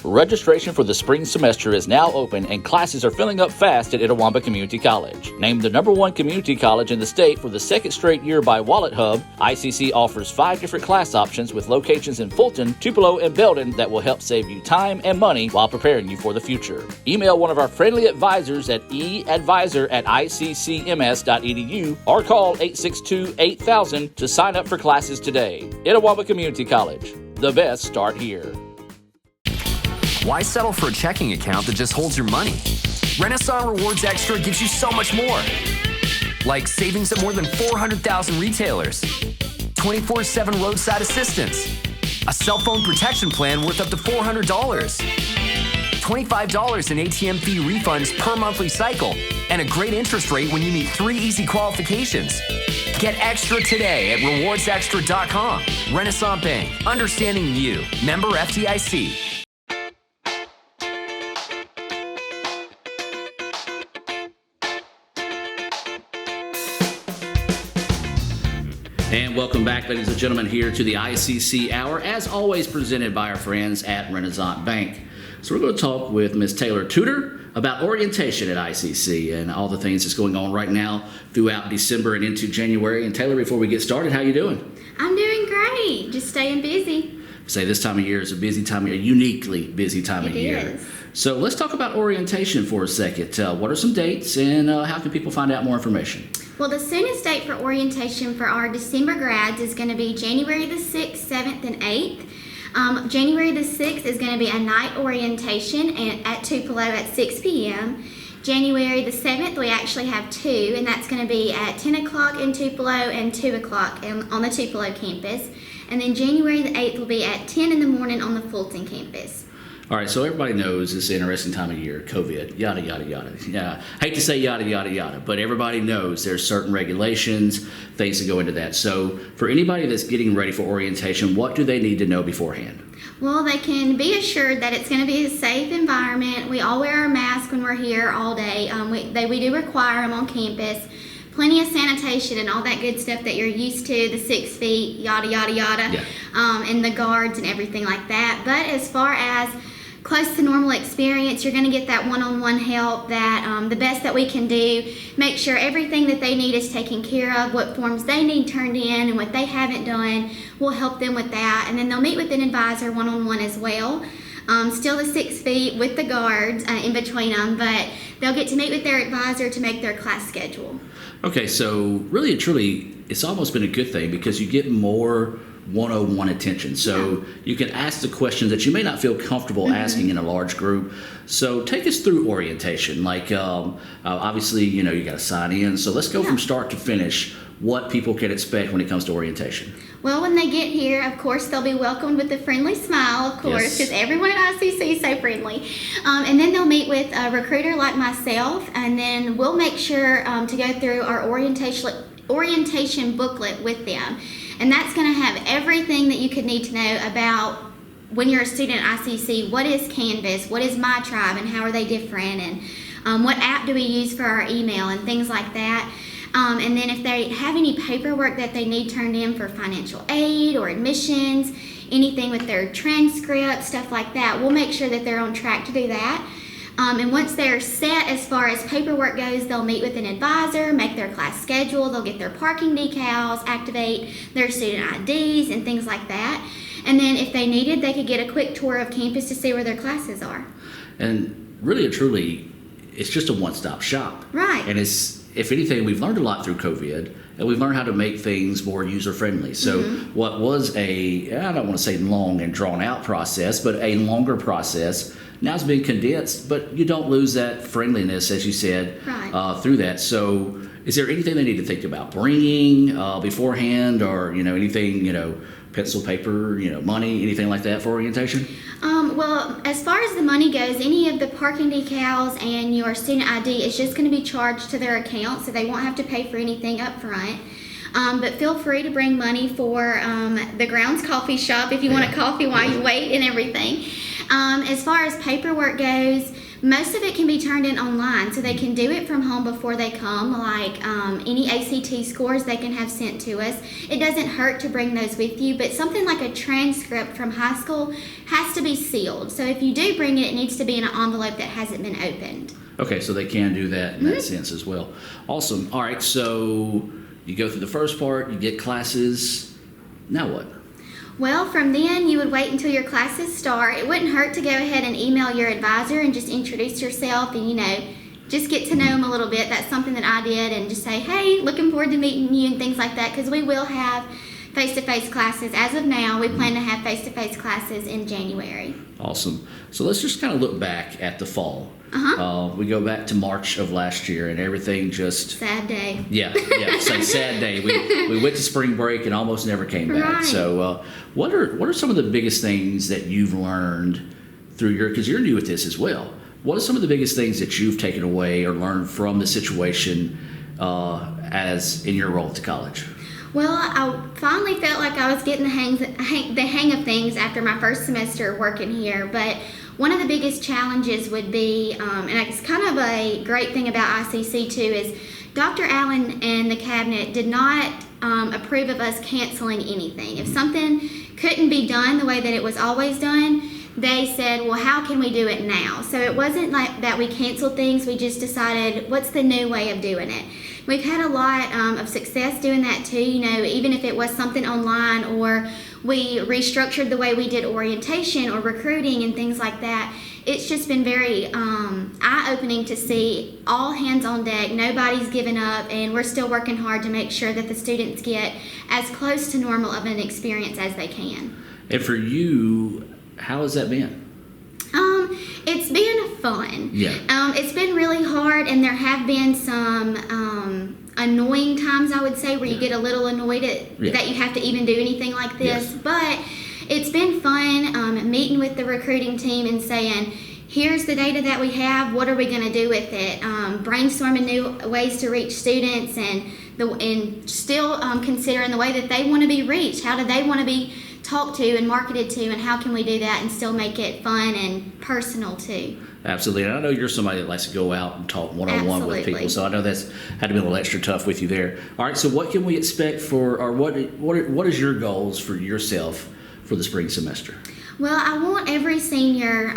Registration for the spring semester is now open and classes are filling up fast at Itawamba Community College. Named the #1 community college in the state for the second straight year by Wallet Hub, ICC offers 5 different class options with locations in Fulton, Tupelo, and Belden that will help save you time and money while preparing you for the future. Email one of our friendly advisors at eadvisor@iccms.edu or call 862-8000 to sign up for classes today. Itawamba Community College. The best start here. Why settle for a checking account that just holds your money? Renasant Rewards Extra gives you so much more. Like savings at more than 400,000 retailers, 24/7 roadside assistance, a cell phone protection plan worth up to $400, $25 in ATM fee refunds per monthly cycle, and a great interest rate when you meet 3 easy qualifications. Get extra today at rewardsextra.com. Renasant Bank, understanding you. Member FDIC. And welcome back, ladies and gentlemen, here to the ICC Hour, as always presented by our friends at Renasant Bank. So we're going to talk with Ms. Taylor Tudor about orientation at ICC and all the things that's going on right now throughout December and into January. And Taylor, before we get started, how you doing? I'm doing great. Just staying busy. Say this time of year is a busy time of year, uniquely busy time of year. It is. So let's talk about orientation for a second. What are some dates and how can people find out more information? Well, the soonest date for orientation for our December grads is going to be January the 6th, 7th, and 8th. January the 6th is going to be a night orientation at Tupelo at 6 p.m. January the 7th, we actually have 2, and that's going to be at 10 o'clock in Tupelo and 2 o'clock on the Tupelo campus. And then January the 8th will be at 10 in the morning on the Fulton campus. All right, so everybody knows it's an interesting time of year, COVID, yada, yada, yada. Yeah, hate to say yada, yada, yada, but everybody knows there's certain regulations, things that go into that. So for anybody that's getting ready for orientation, what do they need to know beforehand? Well, they can be assured that it's going to be a safe environment. We all wear our masks when we're here all day. We do require them on campus. Plenty of sanitation and all that good stuff that you're used to, the 6 feet, yada, yada, yada, yeah. And the guards and everything like that. But as far as close to normal experience, you're going to get that one-on-one help, that the best that we can do, make sure everything that they need is taken care of, what forms they need turned in and what they haven't done, we'll help them with that. And then they'll meet with an advisor one-on-one as well. Still the 6 feet with the guards in between them, but they'll get to meet with their advisor to make their class schedule. Okay, so really and truly, it's almost been a good thing because you get more one-on-one attention. So you can ask the questions that you may not feel comfortable asking in a large group. So take us through orientation. Like, obviously, you got to sign in. So let's go from start to finish, what people can expect when it comes to orientation. Well, when they get here, of course, they'll be welcomed with a friendly smile, of course, because everyone at ICC is so friendly. And then they'll meet with a recruiter like myself, and then we'll make sure to go through our orientation booklet with them. And that's going to have everything that you could need to know about when you're a student at ICC. What is Canvas? What is My Tribe? And how are they different? And what app do we use for our email and things like that. And then if they have any paperwork that they need turned in for financial aid or admissions, anything with their transcript, stuff like that, we'll make sure that they're on track to do that. And once they're set as far as paperwork goes, they'll meet with an advisor, make their class schedule, they'll get their parking decals, activate their student IDs and things like that. And then if they needed, they could get a quick tour of campus to see where their classes are. And really and truly, it's just a one-stop shop. Right. And if anything, we've learned a lot through COVID, and we've learned how to make things more user-friendly. So what was I don't want to say long and drawn-out process, but a longer process, now it's been condensed, but you don't lose that friendliness, as you said, through that. So is there anything they need to think about bringing beforehand, or, anything, pencil, paper, money, anything like that for orientation? Well, as far as the money goes, any of the parking decals and your student ID is just going to be charged to their account, so they won't have to pay for anything up front. But feel free to bring money for the Grounds Coffee Shop if you want a coffee while you wait and everything. As far as paperwork goes, Most of it can be turned in online, so they can do it from home before they come. Like any ACT scores they can have sent to us. It doesn't hurt to bring those with you, but something like a transcript from high school has to be sealed. So if you do bring it, it needs to be in an envelope that hasn't been opened. Okay, so they can do that in that sense as well. Awesome. All right, so you go through the first part, you get classes. Now what? Well, from then, you would wait until your classes start. It wouldn't hurt to go ahead and email your advisor and just introduce yourself and, just get to know them a little bit. That's something that I did, and just say, hey, looking forward to meeting you and things like that, because we will have face-to-face classes. As of now, we plan to have face-to-face classes in January. Awesome. So let's just kind of look back at the fall. We go back to March of last year, and everything just... Sad day. Yeah, it's a sad day. We went to spring break and almost never came back. Right. So what are some of the biggest things that you've learned through because you're new at this as well. What are some of the biggest things that you've taken away or learned from the situation as in your role at the college? Well, I finally felt like I was getting the hang of things after my first semester working here, but one of the biggest challenges would be, and it's kind of a great thing about ICC too, is Dr. Allen and the cabinet did not approve of us canceling anything. If something couldn't be done the way that it was always done, they said, well, how can we do it now? So it wasn't like that we canceled things, we just decided, what's the new way of doing it? We've had a lot of success doing that too, even if it was something online or we restructured the way we did orientation or recruiting and things like that. It's just been very eye-opening to see all hands on deck, nobody's given up, and we're still working hard to make sure that the students get as close to normal of an experience as they can. And for you, how has that been? It's been fun. Yeah. It's been really hard, and there have been some annoying times, I would say, where you get a little annoyed that you have to even do anything like this. Yes. But it's been fun meeting with the recruiting team and saying, here's the data that we have, what are we going to do with it? Brainstorming new ways to reach students and still considering the way that they want to be reached. How do they want to be talked to and marketed to, and how can we do that and still make it fun and personal too? Absolutely. And I know you're somebody that likes to go out and talk one-on-one with people, so I know that's had to be a little extra tough with you there. All right, so what can we expect or what is your goals for yourself for the spring semester? Well, I want every senior,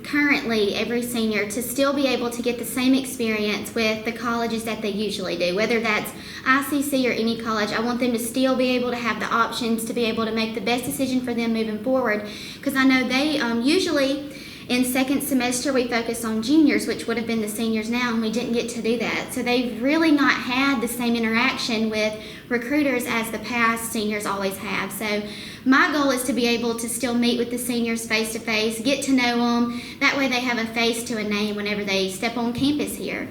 currently every senior, to still be able to get the same experience with the colleges that they usually do, whether that's ICC or any college. I want them to still be able to have the options to be able to make the best decision for them moving forward, because I know they usually in second semester we focus on juniors, which would have been the seniors now, and we didn't get to do that. So they've really not had the same interaction with recruiters as the past seniors always have. So my goal is to be able to still meet with the seniors face to face, get to know them. That way they have a face to a name whenever they step on campus here.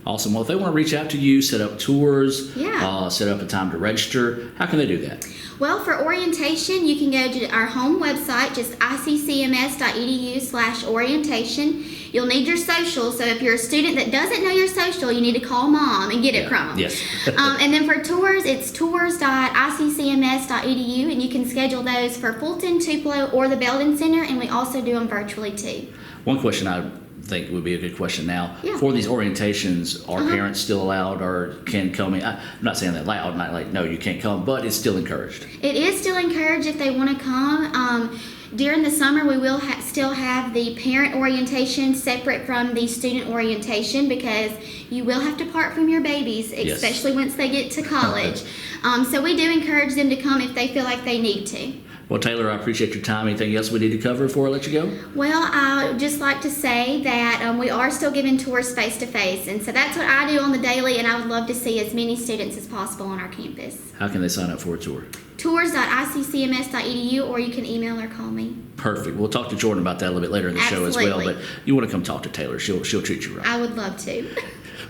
Awesome. Well, if they want to reach out to you, set up tours, Yeah. Set up a time to register, how can they do that? Well, for orientation, you can go to our home website, just iccms.edu/orientation. You'll need your social, so if you're a student that doesn't know your social, you need to call mom and get it from them. Yes. And then for tours, it's tours.iccms.edu, and you can schedule those for Fulton, Tupelo, or the Belden Center, and we also do them virtually too. One question I think would be a good question now. Yeah. For these orientations, are parents still allowed or can come in? I'm not saying that loud, not like, no, you can't come, but it's still encouraged. It is still encouraged if they want to come. During the summer, we will still have the parent orientation separate from the student orientation, because you will have to part from your babies, especially once they get to college. So we do encourage them to come if they feel like they need to. Well, Taylor, I appreciate your time. Anything else we need to cover before I let you go? Well, I would just like to say that we are still giving tours face-to-face, and so that's what I do on the daily, and I would love to see as many students as possible on our campus. How can they sign up for a tour? Tours.iccms.edu, or you can email or call me. Perfect. We'll talk to Jordan about that a little bit later in the show as well, but you want to come talk to Taylor. She'll treat you right. I would love to.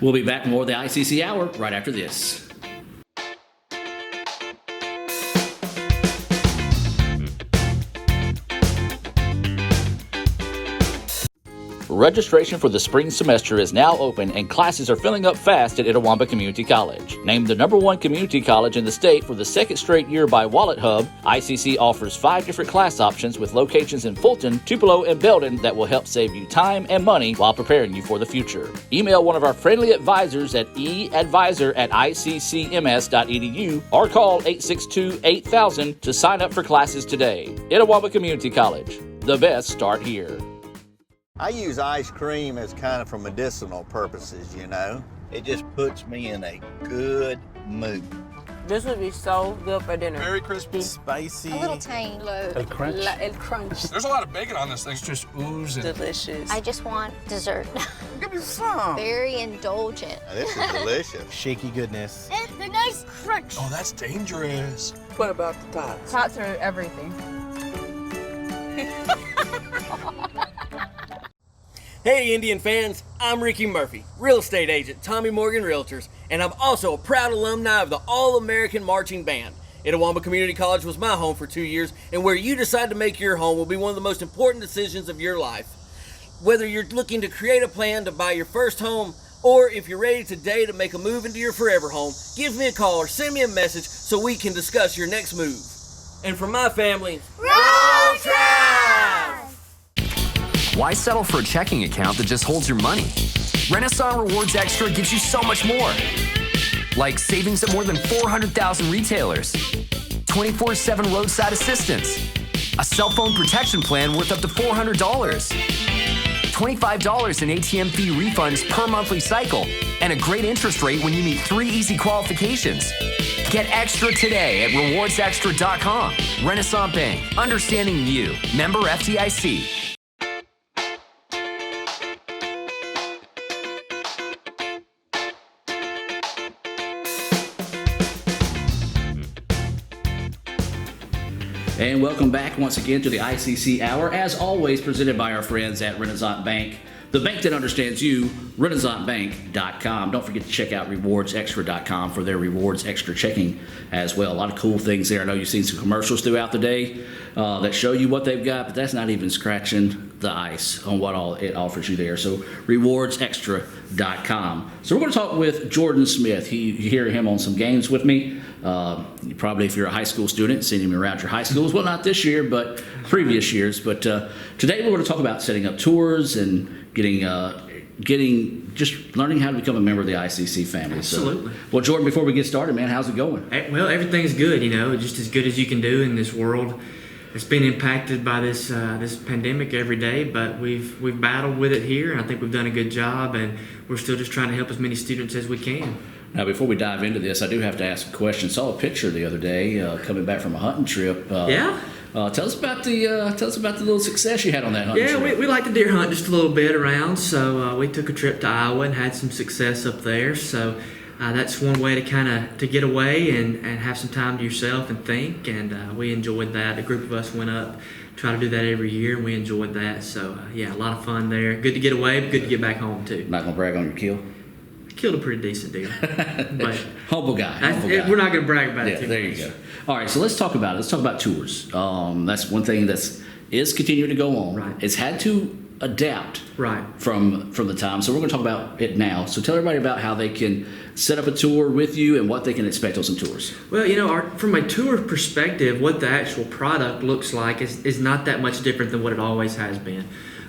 We'll be back with more of the ICC Hour right after this. Registration for the spring semester is now open and classes are filling up fast at Itawamba Community College. Named the #1 community college in the state for the second straight year by Wallet Hub, ICC offers 5 different class options with locations in Fulton, Tupelo, and Belden that will help save you time and money while preparing you for the future. Email one of our friendly advisors at eadvisor@iccms.edu or call 862-8000 to sign up for classes today. Itawamba Community College. The best start here. I use ice cream as kind of for medicinal purposes, you know. It just puts me in a good mood. This would be so good for dinner. Very crispy. Spicy. A little tang. El crunch. El crunch. There's a lot of bacon on this thing. It's just oozing. Delicious. I just want dessert. Give me some. Very indulgent. Now, this is delicious. Shaky goodness. And the nice crunch. Oh, that's dangerous. What about the tots? Tots are everything. Hey Indian fans, I'm Ricky Murphy, real estate agent, Tommy Morgan Realtors, and I'm also a proud alumni of the All-American Marching Band. Itawamba Community College was my home for 2 years, and where you decide to make your home will be one of the most important decisions of your life. Whether you're looking to create a plan to buy your first home, or if you're ready today to make a move into your forever home, give me a call or send me a message so we can discuss your next move. And for my family, Roll Tribe! Why settle for a checking account that just holds your money? Renasant Rewards Extra gives you so much more. Like savings at more than 400,000 retailers, 24/7 roadside assistance, a cell phone protection plan worth up to $400, $25 in ATM fee refunds per monthly cycle, and a great interest rate when you meet 3 easy qualifications. Get extra today at rewardsextra.com. Renasant Bank, understanding you. Member FDIC. And welcome back once again to the ICC Hour, as always presented by our friends at Renasant Bank, the bank that understands you, renasantbank.com. Don't forget to check out rewardsextra.com for their rewards extra checking as well. A lot of cool things there. I know you've seen some commercials throughout the day that show you what they've got, but that's not even scratching the ice on what all it offers you there. So rewardsextra.com. So we're going to talk with Jordan Smith. You hear him on some games with me. You probably, if you're a high school student, seen him around your high schools. Well, not this year, but previous years. But today we're going to talk about setting up tours and getting just learning how to become a member of the ICC family. Absolutely. So, well, Jordan, before we get started, man, how's it going? Well, everything's good, just as good as you can do in this world. It's been impacted by this pandemic every day, but we've battled with it here, and I think we've done a good job, and we're still just trying to help as many students as we can. Now, before we dive into this, I do have to ask a question. Saw a picture the other day coming back from a hunting trip. Yeah. Tell us about the little success you had on that hunting trip. Yeah, we like to deer hunt just a little bit around, so we took a trip to Iowa and had some success up there. So that's one way to get away and have some time to yourself and think, and we enjoyed that. A group of us went up, try to do that every year, and we enjoyed that. So a lot of fun there. Good to get away, but good to get back home too. Not gonna brag on your kill. Killed a pretty decent deal, but humble guy. We're not going to brag about it too there much. You go. All right, so let's talk about it. Let's talk about tours. That's one thing is continuing to go on. Right. It's had to adapt right from the time. So we're going to talk about it now. So tell everybody about how they can set up a tour with you and what they can expect on some tours. Well, from a tour perspective, what the actual product looks like is not that much different than what it always has been.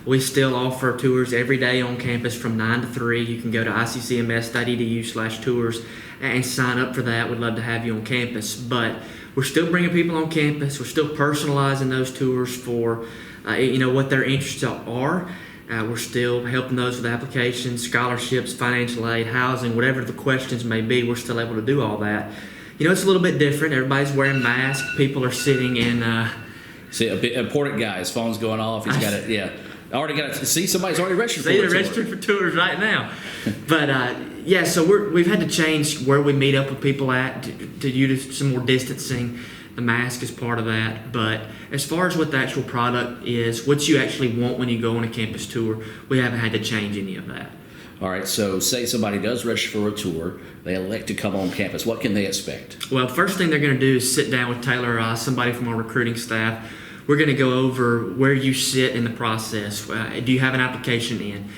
We still offer tours every day on campus from 9 to 3. You can go to iccms.edu/tours and sign up for that. We'd love to have you on campus. But we're still bringing people on campus. We're still personalizing those tours for what their interests are. We're still helping those with applications, scholarships, financial aid, housing, whatever the questions may be. We're still able to do all that. It's a little bit different. Everybody's wearing masks. People are sitting in... See, a important guy. His phone's going off. He's got it, yeah. I already got to see somebody's already registered for it. They're registered for tours right now. But so we've had to change where we meet up with people at to use some more distancing. The mask is part of that. But as far as what the actual product is, what you actually want when you go on a campus tour, we haven't had to change any of that. All right, so say somebody does register for a tour, they elect to come on campus. What can they expect? Well, first thing they're going to do is sit down with Taylor or somebody from our recruiting staff. We're going to go over where you sit in the process. Do you have an application in?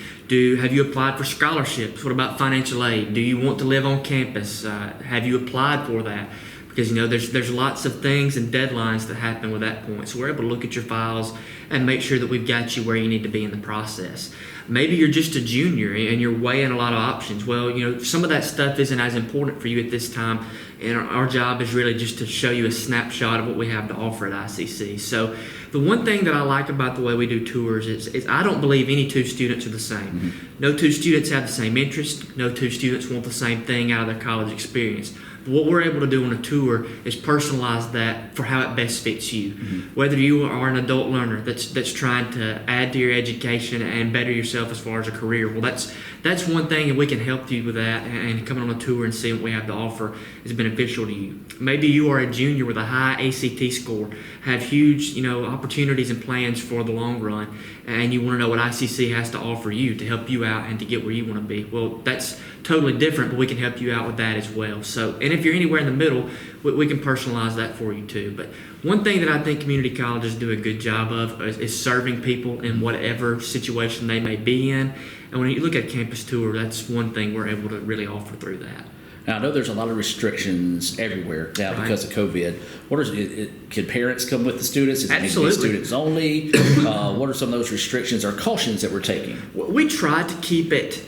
Have you applied for scholarships? What about financial aid? Do you want to live on campus? Have you applied for that? Because there's lots of things and deadlines that happen with that point. So we're able to look at your files and make sure that we've got you where you need to be in the process. Maybe you're just a junior and you're weighing a lot of options. Well, some of that stuff isn't as important for you at this time, and our job is really just to show you a snapshot of what we have to offer at ICC. So the one thing that I like about the way we do tours is I don't believe any two students are the same. Mm-hmm. No two students have the same interest. No two students want the same thing out of their college experience. What we're able to do on a tour is personalize that for how it best fits you. Mm-hmm. Whether you are an adult learner that's trying to add to your education and better yourself as far as a career, well, that's one thing, and we can help you with that. And coming on a tour and seeing what we have to offer is beneficial to you. Maybe you are a junior with a high ACT score, have huge opportunities and plans for the long run, and you want to know what ICC has to offer you to help you out and to get where you want to be. Well, that's totally different, but we can help you out with that as well. So, and if you're anywhere in the middle, we can personalize that for you too. But one thing that I think community colleges do a good job of is serving people in whatever situation they may be in. And when you look at a campus tour, that's one thing we're able to really offer through that. Now, I know there's a lot of restrictions everywhere now because of COVID. What is it? Can parents come with the students? Is it need to be students only? What are some of those restrictions or cautions that we're taking? We try to keep it,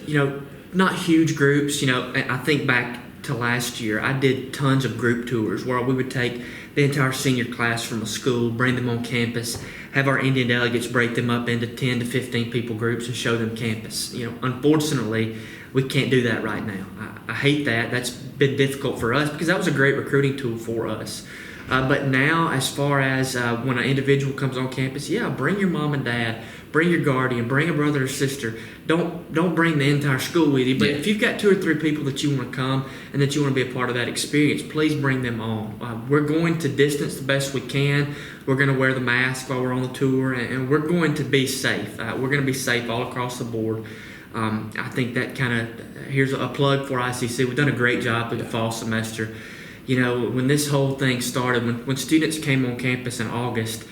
not huge groups. I think back to last year, I did tons of group tours where we would take the entire senior class from a school, bring them on campus, have our Indian delegates break them up into 10 to 15 people groups and show them campus. Unfortunately, we can't do that right now. I hate that. That's been difficult for us because that was a great recruiting tool for us. But now, as far as when an individual comes on campus, bring your mom and dad, bring your guardian, bring a brother or sister. Don't bring the entire school with you. But if you've got 2 or 3 people that you want to come and that you want to be a part of that experience, please bring them on. We're going to distance the best we can. We're going to wear the mask while we're on the tour, and we're going to be safe. We're going to be safe all across the board. I think that here's a plug for ICC. We've done a great job through the fall semester. When this whole thing started, when students came on campus in August,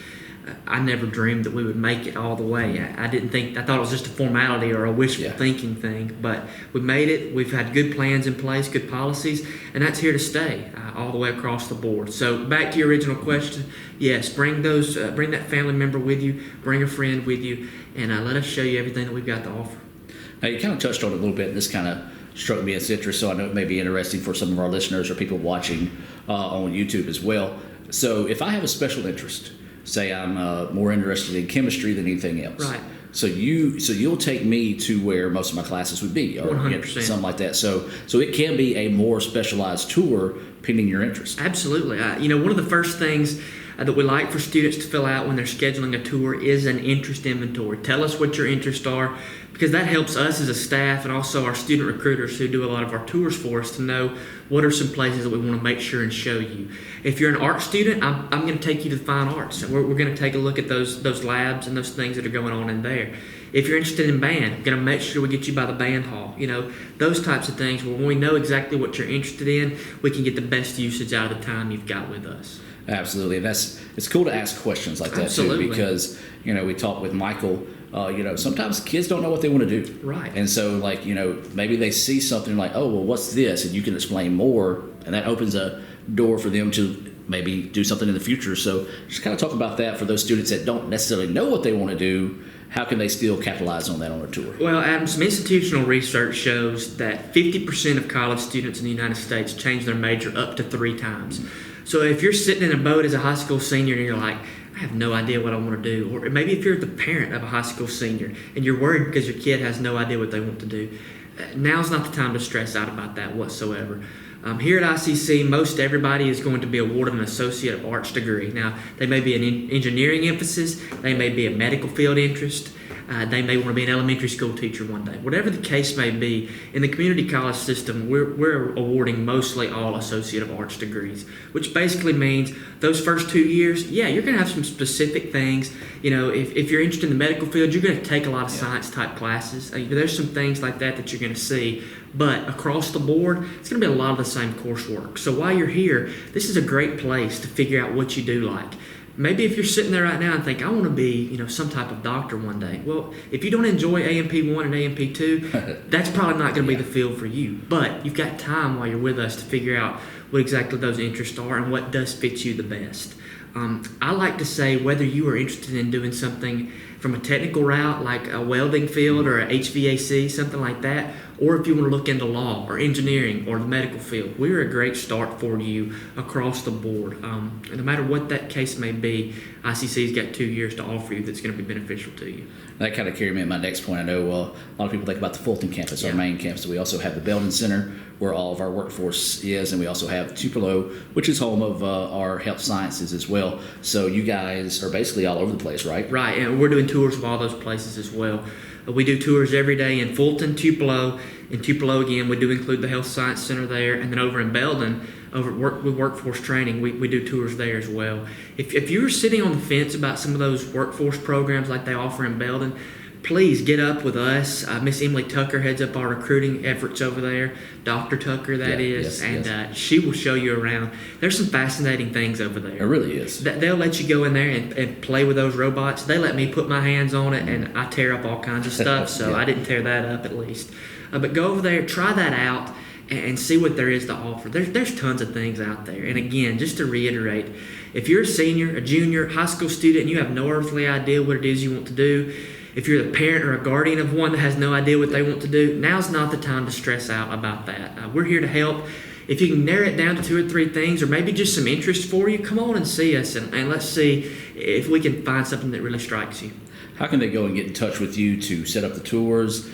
I never dreamed that we would make it all the way. I thought it was just a formality or a wishful thinking thing, but we made it. We've had good plans in place, good policies, and that's here to stay all the way across the board. So back to your original question, yes, bring that family member with you, bring a friend with you, and let us show you everything that we've got to offer. Now, you kind of touched on it a little bit, and this kind of struck me as interest, so I know it may be interesting for some of our listeners or people watching on YouTube as well. So if I have a special interest, say I'm more interested in chemistry than anything else. Right. So you'll take me to where most of my classes would be, or 100%. Something like that. So it can be a more specialized tour pending your interest. Absolutely. One of the first things that we like for students to fill out when they're scheduling a tour is an interest inventory. Tell us what your interests are, because that helps us as a staff and also our student recruiters who do a lot of our tours for us to know what are some places that we want to make sure and show you. If you're an art student, I'm going to take you to the fine arts. We're going to take a look at those labs and those things that are going on in there. If you're interested in band, I'm going to make sure we get you by the band hall. Those types of things where when we know exactly what you're interested in, we can get the best usage out of the time you've got with us. Absolutely. It's cool to ask questions like that. Absolutely. Too, because we talked with Michael. Sometimes kids don't know what they want to do. Right. And so maybe they see something like, oh, well, what's this? And you can explain more, and that opens a door for them to maybe do something in the future. So just kind of talk about that for those students that don't necessarily know what they want to do. How can they still capitalize on that on a tour? Well, Adam, some institutional research shows that 50% of college students in the United States change their major up to 3 times. So if you're sitting in a boat as a high school senior and you're like, I have no idea what I want to do, or maybe if you're the parent of a high school senior and you're worried because your kid has no idea what they want to do, now's not the time to stress out about that whatsoever. Here at ICC, most everybody is going to be awarded an Associate of Arts degree. Now, they may be an engineering emphasis, they may be a medical field interest, they may want to be an elementary school teacher one day. Whatever the case may be, in the community college system, we're awarding mostly all Associate of Arts degrees, which basically means those first 2 years, you're going to have some specific things. If you're interested in the medical field, you're going to take a lot of science-type classes. There's some things like that you're going to see. But across the board, it's going to be a lot of the same coursework. So while you're here, this is a great place to figure out what you do like. Maybe if you're sitting there right now and think, I want to be, some type of doctor one day. Well, if you don't enjoy AMP1 and AMP2, that's probably not going to be the field for you. But you've got time while you're with us to figure out what exactly those interests are and what does fit you the best. I like to say whether you are interested in doing something from a technical route like a welding field or a HVAC, something like that, or if you want to look into law or engineering or the medical field, we're a great start for you across the board. No matter what that case may be, ICC's got 2 years to offer you that's going to be beneficial to you. That kind of carried me to my next point. I know a lot of people think about the Fulton campus, our main campus. We also have the Belden Center, where all of our workforce is, and we also have Tupelo, which is home of our health sciences as well. So you guys are basically all over the place, right? Right, and we're doing tours of all those places as well. We do tours every day in Fulton, Tupelo. In Tupelo, again, we do include the Health Science Center there. And then over in Belden, with workforce training, we do tours there as well. If you're sitting on the fence about some of those workforce programs like they offer in Belden, please get up with us. Miss Emily Tucker heads up our recruiting efforts over there. Dr. Tucker, that is. She will show you around. There's some fascinating things over there. It really is. They'll let you go in there and play with those robots. They let me put my hands on it, and I tear up all kinds of stuff, so I didn't tear that up at least. But go over there, try that out, and see what there is to offer. There's tons of things out there. And again, just to reiterate, if you're a senior, a junior, high school student, and you have no earthly idea what it is you want to do, if you're the parent or a guardian of one that has no idea what they want to do, now's not the time to stress out about that. We're here to help. If you can narrow it down to 2 or 3 things, or maybe just some interest for you, come on and see us, and let's see if we can find something that really strikes you. How can they go and get in touch with you to set up the tours,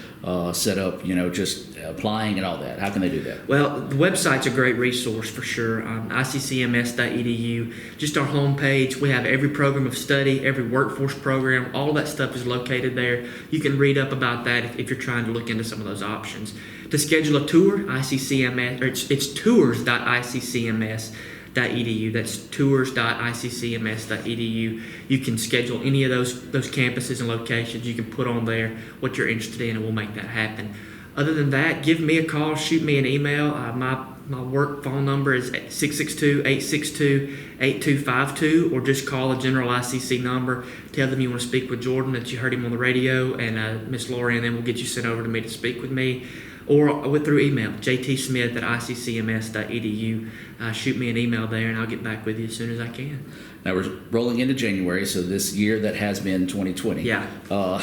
set up, just applying and all that? How can they do that? Well, the website's a great resource for sure. ICCMS.edu, just our homepage. We have every program of study, every workforce program. All that stuff is located there. You can read up about that if you're trying to look into some of those options. To schedule a tour, ICCMS, or it's tours.iccms.edu. That's tours.iccms.edu. You can schedule any of those campuses and locations. You can put on there what you're interested in, and we'll make that happen. Other than that, give me a call, shoot me an email. My work phone number is 662-862-8252, or just call a general ICC number. Tell them you want to speak with Jordan, that you heard him on the radio, and Miss Lori, and then we'll get you sent over to me to speak with me. Or through email, jtsmith@iccms.edu. Shoot me an email there, and I'll get back with you as soon as I can. Now we're rolling into January, so this year that has been 2020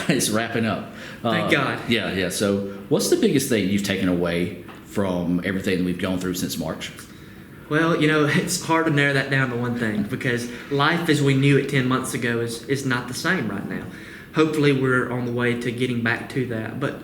is wrapping up. Thank God. Yeah. So what's the biggest thing you've taken away from everything that we've gone through since March? Well, it's hard to narrow that down to one thing, because life as we knew it 10 months ago is not the same right now. Hopefully we're on the way to getting back to that. But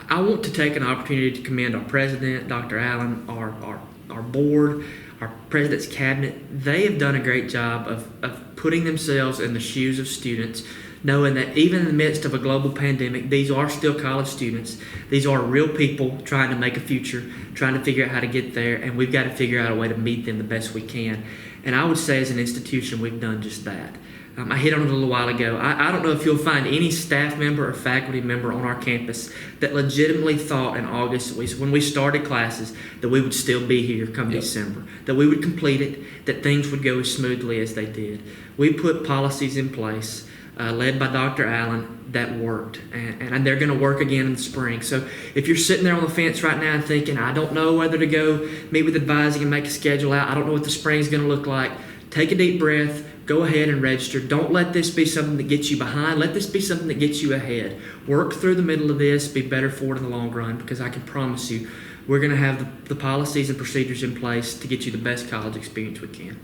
I want to take an opportunity to commend our president, Dr. Allen, our board, our president's cabinet. They have done a great job of putting themselves in the shoes of students, knowing that even in the midst of a global pandemic, these are still college students. These are real people trying to make a future, trying to figure out how to get there, and we've got to figure out a way to meet them the best we can. And I would say as an institution, we've done just that. I hit on it a little while ago. I don't know if you'll find any staff member or faculty member on our campus that legitimately thought in August, when we started classes, that we would still be here come December, that we would complete it, that things would go as smoothly as they did. We put policies in place, led by Dr. Allen, that worked, and they're going to work again in the spring. So if you're sitting there on the fence right now and thinking, I don't know whether to go meet with advising and make a schedule out, I don't know what the spring's going to look like, take a deep breath. Go ahead and register. Don't let this be something that gets you behind. Let this be something that gets you ahead. Work through the middle of this. Be better for it in the long run, because I can promise you we're going to have the policies and procedures in place to get you the best college experience we can.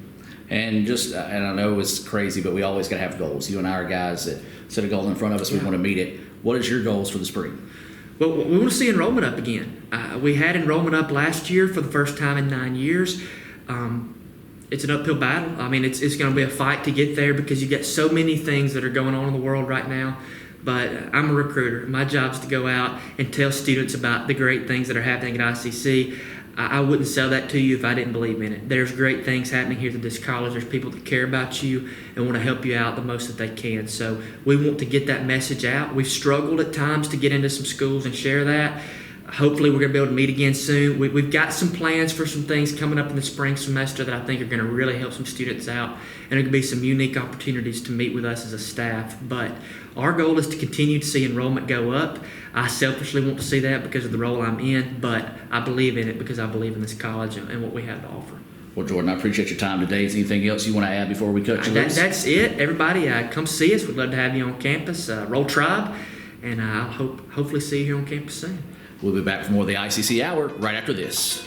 And I know it's crazy, but we always got to have goals. You and I are guys that set a goal in front of us. We want to meet it. What is your goals for the spring? Well, we want to see enrollment up again. We had enrollment up last year for the first time in 9 years. It's an uphill battle. I mean, it's going to be a fight to get there, because you've got so many things that are going on in the world right now. But I'm a recruiter. My job is to go out and tell students about the great things that are happening at ICC. I wouldn't sell that to you if I didn't believe in it. There's great things happening here at this college. There's people that care about you and want to help you out the most that they can. So we want to get that message out. We've struggled at times to get into some schools and share that. Hopefully, we're going to be able to meet again soon. We've got some plans for some things coming up in the spring semester that I think are going to really help some students out, and there could be some unique opportunities to meet with us as a staff. But our goal is to continue to see enrollment go up. I selfishly want to see that because of the role I'm in, but I believe in it because I believe in this college and what we have to offer. Well, Jordan, I appreciate your time today. Is anything else you want to add before we cut you loose? That's it. Everybody, come see us. We'd love to have you on campus. Roll Tribe, and I'll hopefully see you here on campus soon. We'll be back for more of the ICC Hour right after this.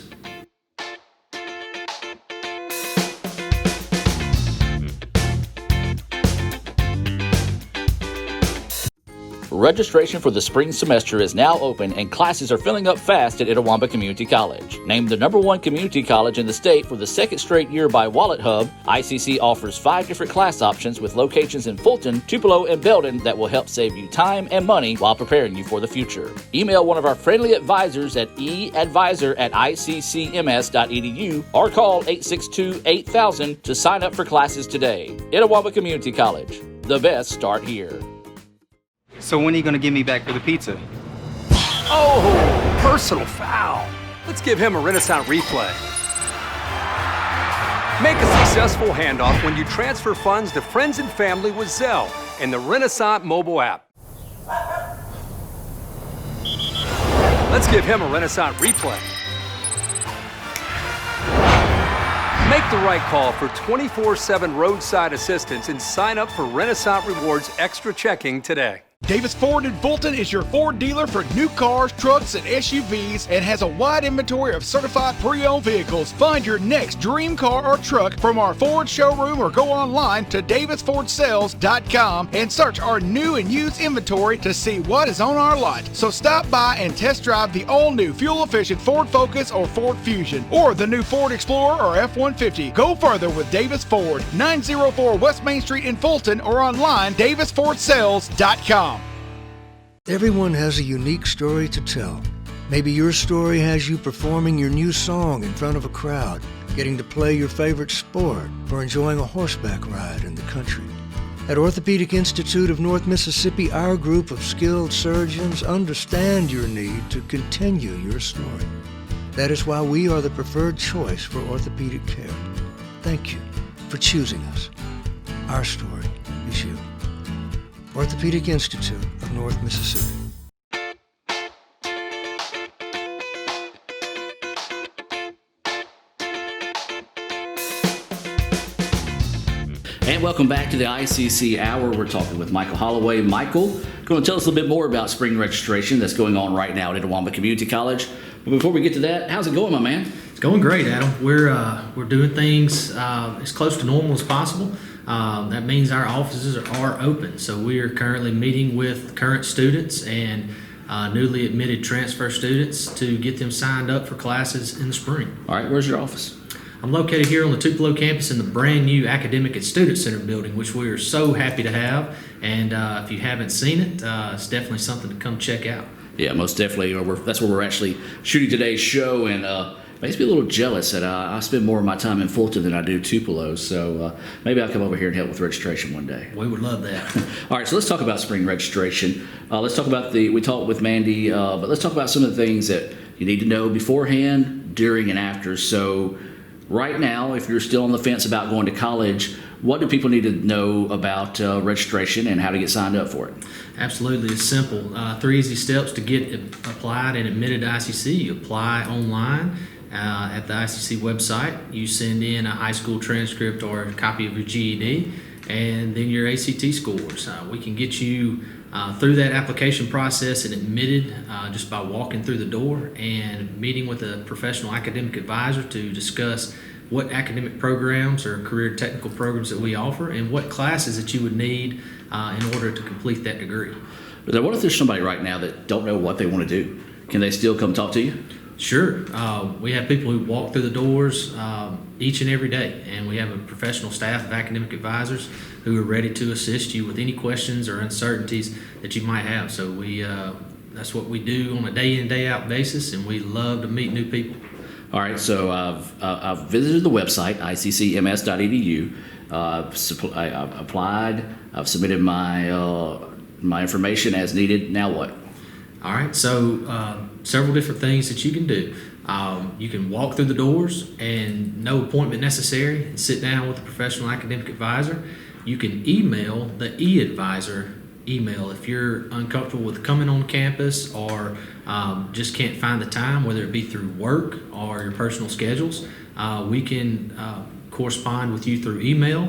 Registration for the spring semester is now open and classes are filling up fast at Itawamba Community College. Named the #1 community college in the state for the second straight year by Wallet Hub, ICC offers 5 different class options with locations in Fulton, Tupelo, and Belden that will help save you time and money while preparing you for the future. Email one of our friendly advisors at eadvisor@iccms.edu or call 862-8000 to sign up for classes today. Itawamba Community College, the best start here. So when are you going to give me back for the pizza? Oh, personal foul. Let's give him a Renasant replay. Make a successful handoff when you transfer funds to friends and family with Zelle and the Renasant mobile app. Let's give him a Renasant replay. Make the right call for 24/7 roadside assistance and sign up for Renasant Rewards Extra Checking today. Davis Ford in Fulton is your Ford dealer for new cars, trucks, and SUVs and has a wide inventory of certified pre-owned vehicles. Find your next dream car or truck from our Ford showroom or go online to davisfordsales.com and search our new and used inventory to see what is on our lot. So stop by and test drive the all-new fuel-efficient Ford Focus or Ford Fusion or the new Ford Explorer or F-150. Go further with Davis Ford, 904 West Main Street in Fulton or online davisfordsales.com. Everyone has a unique story to tell. Maybe your story has you performing your new song in front of a crowd, getting to play your favorite sport, or enjoying a horseback ride in the country. At Orthopedic Institute of North Mississippi, our group of skilled surgeons understand your need to continue your story. That is why we are the preferred choice for orthopedic care. Thank you for choosing us. Our story is you. Orthopedic Institute of North Mississippi. And welcome back to the ICC Hour. We're talking with Michael Holloway. Michael, going to tell us a little bit more about spring registration that's going on right now at Itawamba Community College. But before we get to that, how's it going, my man? It's going great, Adam. We're doing things as close to normal as possible. That means our offices are open. So we are currently meeting with current students and newly admitted transfer students to get them signed up for classes in the spring. All right, where's your office? I'm located here on the Tupelo campus in the brand new Academic and Student Center building, which we are so happy to have. And if you haven't seen it, it's definitely something to come check out. Yeah, most definitely. That's where we're actually shooting today's show, and makes me a little jealous that I spend more of my time in Fulton than I do Tupelo. So maybe I'll come over here and help with registration one day. We would love that. All right, so let's talk about spring registration. Let's talk about we talked with Mandy, but let's talk about some of the things that you need to know beforehand, during, and after. So right now, if you're still on the fence about going to college, what do people need to know about registration and how to get signed up for it? Absolutely. It's simple. 3 easy steps to get applied and admitted to ICC. You apply online at the ICC website. You send in a high school transcript or a copy of your GED and then your ACT scores. We can get you through that application process and admitted just by walking through the door and meeting with a professional academic advisor to discuss what academic programs or career technical programs that we offer and what classes that you would need in order to complete that degree. But what if there's somebody right now that don't know what they want to do? Can they still come talk to you? Sure. We have people who walk through the doors each and every day, and we have a professional staff of academic advisors who are ready to assist you with any questions or uncertainties that you might have. So that's what we do on a day in, day out basis, and we love to meet new people. All right, so I've visited the website, iccms.edu. I've applied. I've submitted my information as needed. Now what? All right, so several different things that you can do. You can walk through the doors and no appointment necessary and sit down with a professional academic advisor. You can email the e-advisor email if you're uncomfortable with coming on campus or just can't find the time, whether it be through work or your personal schedules. We can correspond with you through email.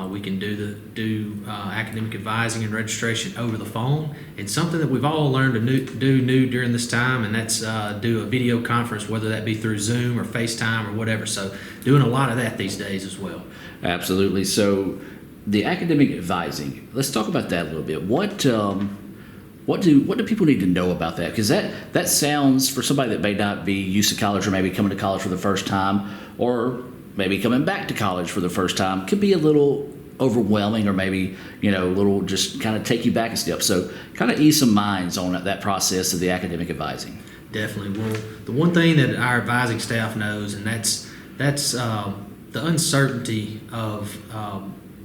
We can do academic advising and registration over the phone. And something that we've all learned to do during this time, and that's do a video conference, whether that be through Zoom or FaceTime or whatever. So doing a lot of that these days as well. Absolutely. So the academic advising, let's talk about that a little bit. What do people need to know about that? Because that sounds, for somebody that may not be used to college or maybe coming to college for the first time, or maybe coming back to college for the first time, could be a little overwhelming, or maybe a little just kind of take you back a step. So kind of ease some minds on that process of the academic advising. Definitely. Well, the one thing that our advising staff knows, and that's the uncertainty of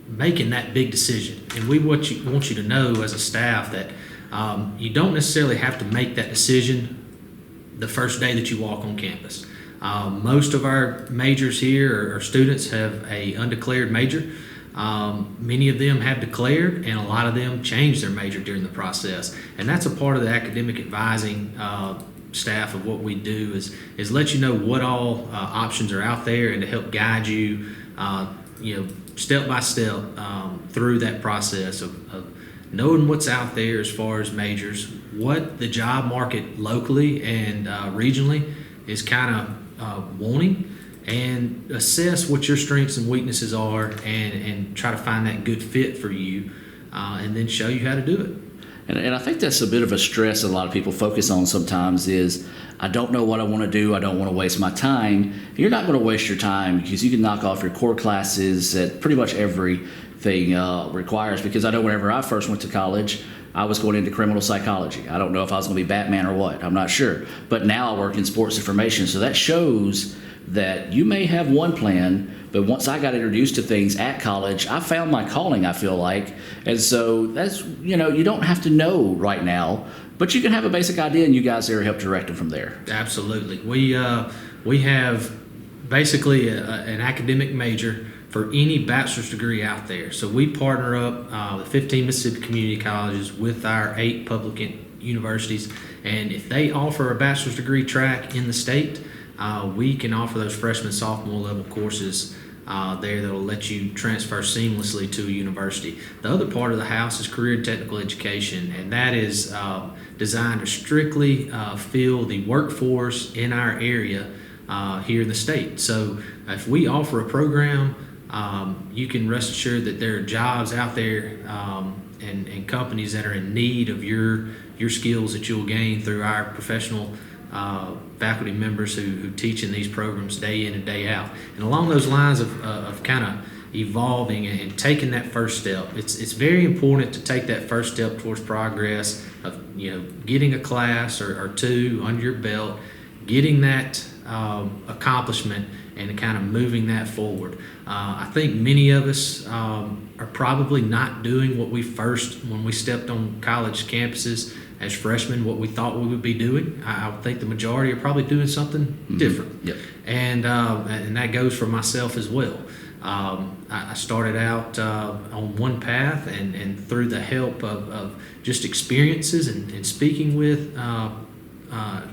making that big decision. And we want you to know as a staff that you don't necessarily have to make that decision the first day that you walk on campus. Most of our majors here or students have a undeclared major. Many of them have declared, and a lot of them change their major during the process. And that's a part of the academic advising staff of what we do is let you know what all options are out there and to help guide you, step by step through that process of knowing what's out there as far as majors, what the job market locally and regionally is kind of wanting, and assess what your strengths and weaknesses are and try to find that good fit for you, and then show you how to do it. And I think that's a bit of a stress that a lot of people focus on sometimes is, I don't know what I want to do. I don't want to waste my time. You're not going to waste your time because you can knock off your core classes that pretty much everything requires. Because I know whenever I first went to college, I was going into criminal psychology. I don't know if I was going to be Batman or what. I'm not sure. But now I work in sports information. So that shows that you may have one plan, but once I got introduced to things at college, I found my calling, I feel like. And so that's, you don't have to know right now, but you can have a basic idea, and you guys there help direct them from there. Absolutely. We have basically an academic major for any bachelor's degree out there. So we partner up the 15 Mississippi community colleges with our 8 public universities, and if they offer a bachelor's degree track in the state, we can offer those freshman, sophomore level courses there that'll let you transfer seamlessly to a university. The other part of the house is career and technical education, and that is designed to strictly fill the workforce in our area here in the state. So if we offer a program, you can rest assured that there are jobs out there and companies that are in need of your skills that you'll gain through our professional faculty members who teach in these programs day in and day out. And along those lines of kind of evolving and taking that first step, it's very important to take that first step towards progress of getting a class or two under your belt, getting that accomplishment and kind of moving that forward. I think many of us are probably not doing what when we stepped on college campuses as freshmen, what we thought we would be doing. I think the majority are probably doing something different. Yep. And that goes for myself as well. I started out on one path, and through the help of just experiences and speaking with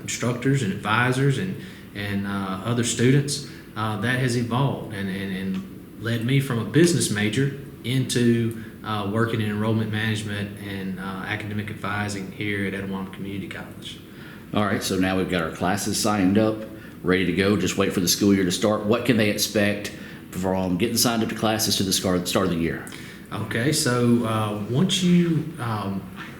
instructors and advisors and other students, that has evolved and led me from a business major into working in enrollment management and academic advising here at Etowah Community College. All right, so now we've got our classes signed up, ready to go, just wait for the school year to start. What can they expect from getting signed up to classes to the start of the year? Okay, so once you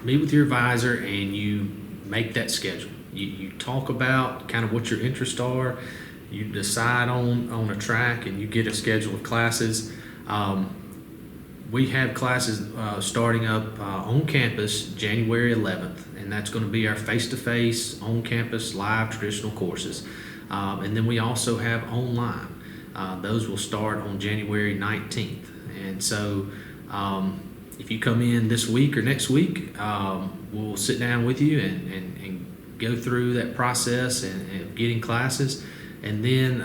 meet with your advisor and you make that schedule, you talk about kind of what your interests are, you decide on a track, and you get a schedule of classes. We have classes starting up on campus January 11th, and that's going to be our face-to-face, on-campus, live traditional courses. And then we also have online. Those will start on January 19th. And so if you come in this week or next week, we'll sit down with you and go through that process and getting classes. And then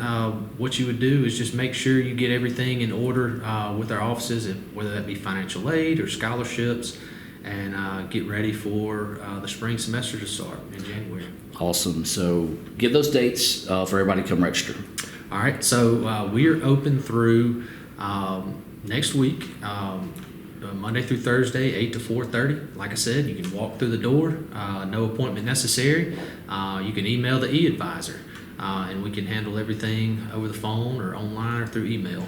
what you would do is just make sure you get everything in order with our offices, whether that be financial aid or scholarships, and get ready for the spring semester to start in January. Awesome. So give those dates for everybody to come register. All right. So we are open through next week, Monday through Thursday, 8 to 4:30. Like I said, you can walk through the door, no appointment necessary. You can email the e-advisor, and we can handle everything over the phone or online or through email.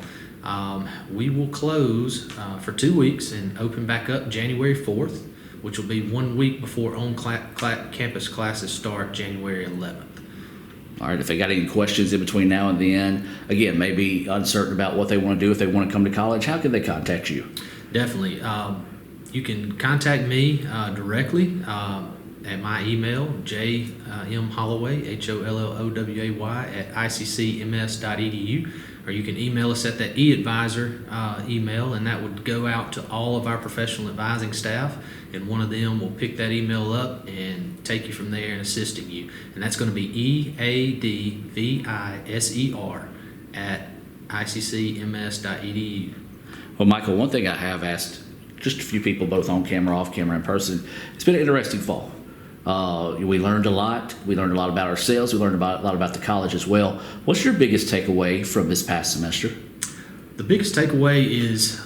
We will close for 2 weeks and open back up January 4th, which will be 1 week before on-campus classes start January 11th. All right, if they got any questions in between now and then, again, maybe uncertain about what they want to do, if they want to come to college, how can they contact you? Definitely. You can contact me directly at my email, jmholloway, HOLLOWAY, at iccms.edu, or you can email us at that e-advisor email, and that would go out to all of our professional advising staff, and one of them will pick that email up and take you from there and assisting you. And that's going to be EADVISER at iccms.edu. Well, Michael, one thing I have asked just a few people, both on camera, off camera, in person, it's been an interesting fall. We learned a lot. We learned a lot about ourselves. We learned a lot about the college as well. What's your biggest takeaway from this past semester? The biggest takeaway is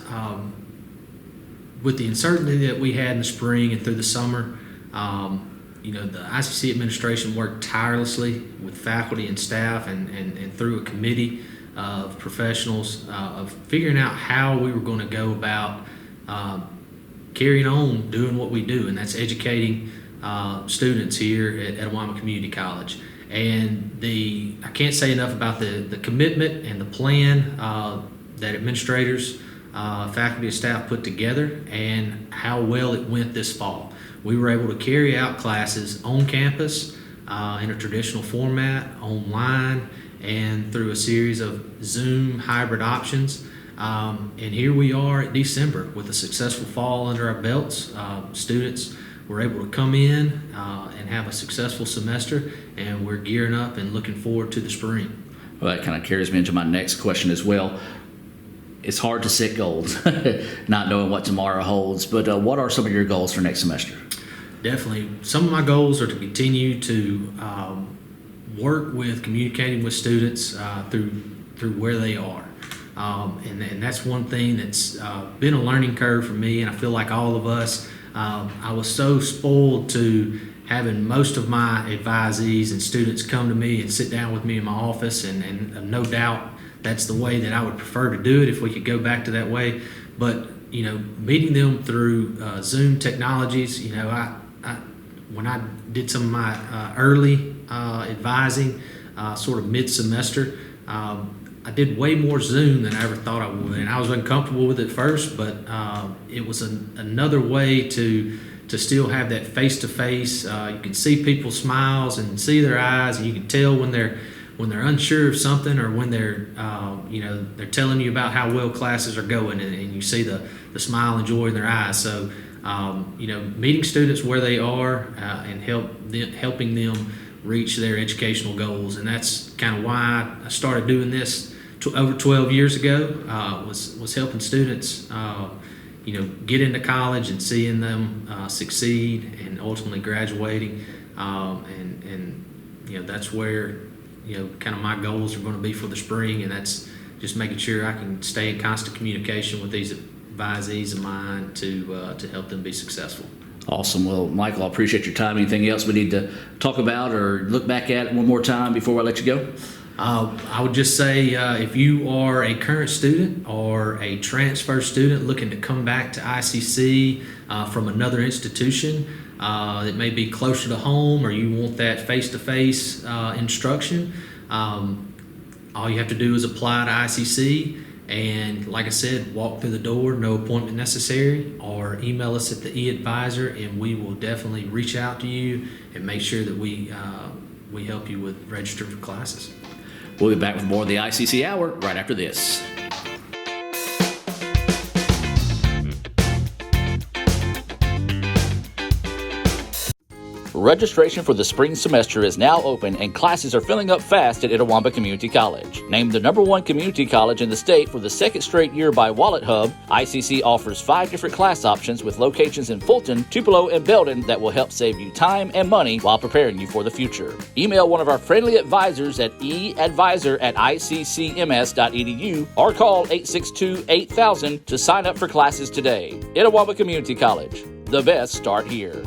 with the uncertainty that we had in the spring and through the summer, the ICC administration worked tirelessly with faculty and staff and through a committee of professionals of figuring out how we were going to go about carrying on doing what we do, and that's educating students here at Etowah Community College. And I can't say enough about the commitment and the plan that administrators, faculty, and staff put together, and how well it went this fall. We were able to carry out classes on campus in a traditional format, online, and through a series of Zoom hybrid options. And here we are at December with a successful fall under our belts. Students were able to come in and have a successful semester, and we're gearing up and looking forward to the spring. Well, that kind of carries me into my next question as well. It's hard to set goals, not knowing what tomorrow holds, but what are some of your goals for next semester? Definitely. Some of my goals are to continue to work with communicating with students through where they are. And that's one thing that's been a learning curve for me, and I feel like all of us. I was so spoiled to having most of my advisees and students come to me and sit down with me in my office, and no doubt that's the way that I would prefer to do it if we could go back to that way. But meeting them through Zoom technologies, when I did some of my early advising, sort of mid-semester, I did way more Zoom than I ever thought I would, and I was uncomfortable with it first, but it was another way to still have that face-to-face. You can see people's smiles and see their eyes, and you can tell when they're unsure of something, or when they're telling you about how well classes are going, and you see the smile and joy in their eyes. So meeting students where they are and helping them reach their educational goals, and that's kind of why I started doing this over 12 years ago. Was helping students get into college and seeing them succeed and ultimately graduating, and that's where kind of my goals are going to be for the spring, and that's just making sure I can stay in constant communication with these advisees of mine to help them be successful. Awesome. Well, Michael, I appreciate your time. Anything else we need to talk about or look back at one more time before I let you go? I would just say if you are a current student or a transfer student looking to come back to ICC from another institution that may be closer to home, or you want that face-to-face instruction, all you have to do is apply to ICC. And like I said, walk through the door, no appointment necessary, or email us at the e-advisor, and we will definitely reach out to you and make sure that we help you with register for classes. We'll be back with more of the ICC Hour right after this. Registration for the spring semester is now open and classes are filling up fast at Itawamba Community College. Named the #1 community college in the state for the second straight year by Wallet Hub, ICC offers 5 different class options with locations in Fulton, Tupelo, and Belden that will help save you time and money while preparing you for the future. Email one of our friendly advisors at eadvisor@iccms.edu or call 862-8000 to sign up for classes today. Itawamba Community College. The best start here.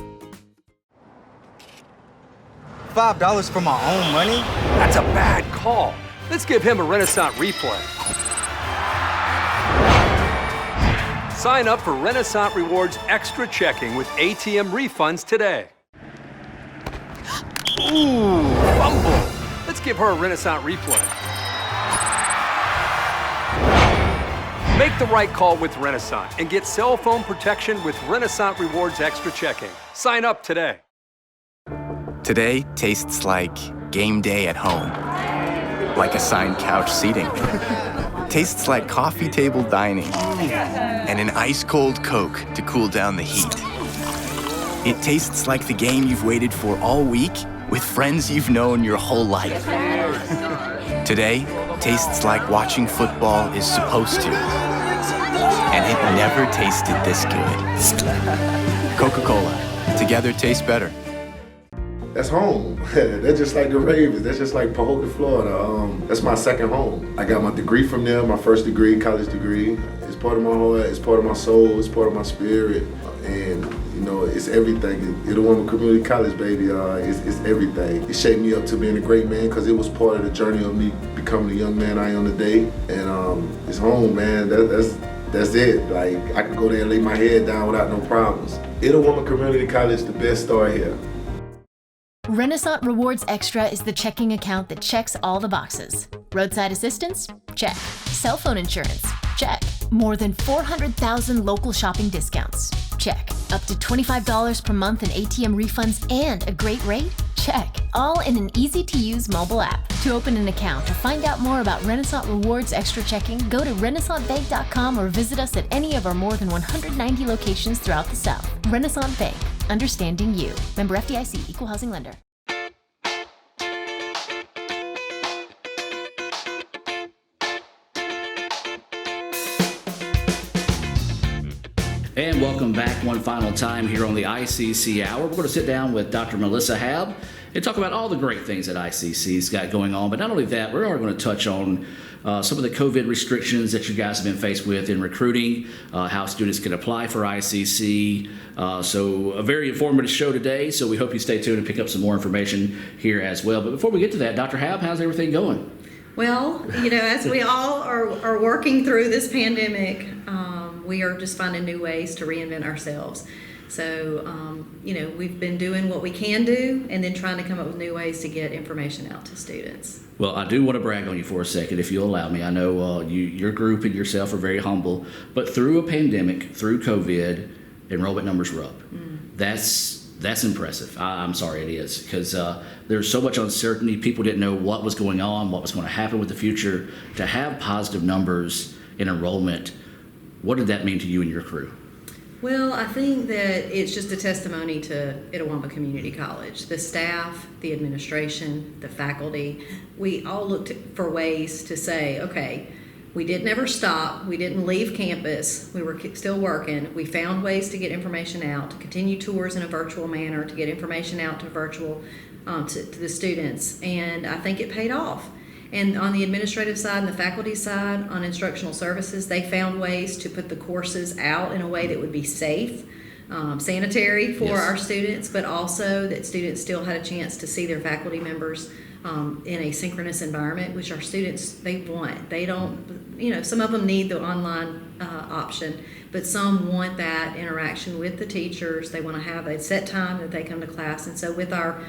$5 for my own money? That's a bad call. Let's give him a Renasant replay. Sign up for Renasant Rewards Extra Checking with ATM refunds today. Ooh, fumble. Let's give her a Renasant replay. Make the right call with Renasant and get cell phone protection with Renasant Rewards Extra Checking. Sign up today. Today tastes like game day at home, like assigned couch seating. Tastes like coffee table dining and an ice-cold Coke to cool down the heat. It tastes like the game you've waited for all week with friends you've known your whole life. Today tastes like watching football is supposed to, and it never tasted this good. Coca-Cola, together tastes better. That's home. That's just like the Ravens. That's just like Pahokee, Florida. That's my second home. I got my degree from there, my first degree, college degree. It's part of my heart, it's part of my soul, it's part of my spirit. And, you know, it's everything. Itawamba Community College, baby, it's everything. It shaped me up to being a great man because it was part of the journey of me becoming the young man I am today. And it's home, man. That's it. Like, I could go there and lay my head down without no problems. Itawamba Community College, the best start here. Renasant Rewards Extra is the checking account that checks all the boxes. Roadside assistance? Check. Cell phone insurance? Check. More than 400,000 local shopping discounts? Check. Up to $25 per month in ATM refunds and a great rate? Check. All in an easy-to-use mobile app. To open an account or find out more about Renasant Rewards Extra Checking, go to renasantbank.com or visit us at any of our more than 190 locations throughout the South. Renasant Bank. Understanding you. Member FDIC, Equal Housing Lender. And welcome back one final time here on the ICC Hour. We're going to sit down with Dr. Melissa Hab and talk about all the great things that ICC's got going on. But not only that, we're going to touch on some of the COVID restrictions that you guys have been faced with in recruiting, how students can apply for ICC. So a very informative show today, so we hope you stay tuned and pick up some more information here as well. But before we get to that, Dr. Hab, how's everything going? Well, you know, as we all are working through this pandemic, we are just finding new ways to reinvent ourselves. So, you know, we've been doing what we can do and then trying to come up with new ways to get information out to students. Well, I do want to brag on you for a second, if you'll allow me. I know your group and yourself are very humble, but through a pandemic, through COVID, enrollment numbers were up. That's impressive. I'm sorry it is, because there's so much uncertainty. People didn't know what was going on, what was going to happen with the future. To have positive numbers in enrollment, what did that mean to you and your crew? Well, I think that it's just a testimony to Itawamba Community College. The staff, the administration, the faculty, we all looked for ways to say, okay, we didn't ever stop. We didn't leave campus. We were still working. We found ways to get information out, to continue tours in a virtual manner, to get information out to to the students. And I think it paid off. And on the administrative side and the faculty side, on instructional services, they found ways to put the courses out in a way that would be safe, sanitary for our students, but also that students still had a chance to see their faculty members in a synchronous environment, which our students, they want. They don't, you know, some of them need the online option, but some want that interaction with the teachers. They want to have a set time that they come to class. And so with our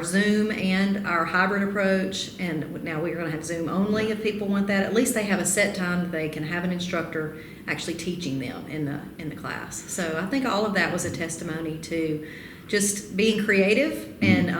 Zoom and our hybrid approach, and now we're going to have Zoom only if people want that, at least they have a set time that they can have an instructor actually teaching them in the class. So I think all of that was a testimony to just being creative and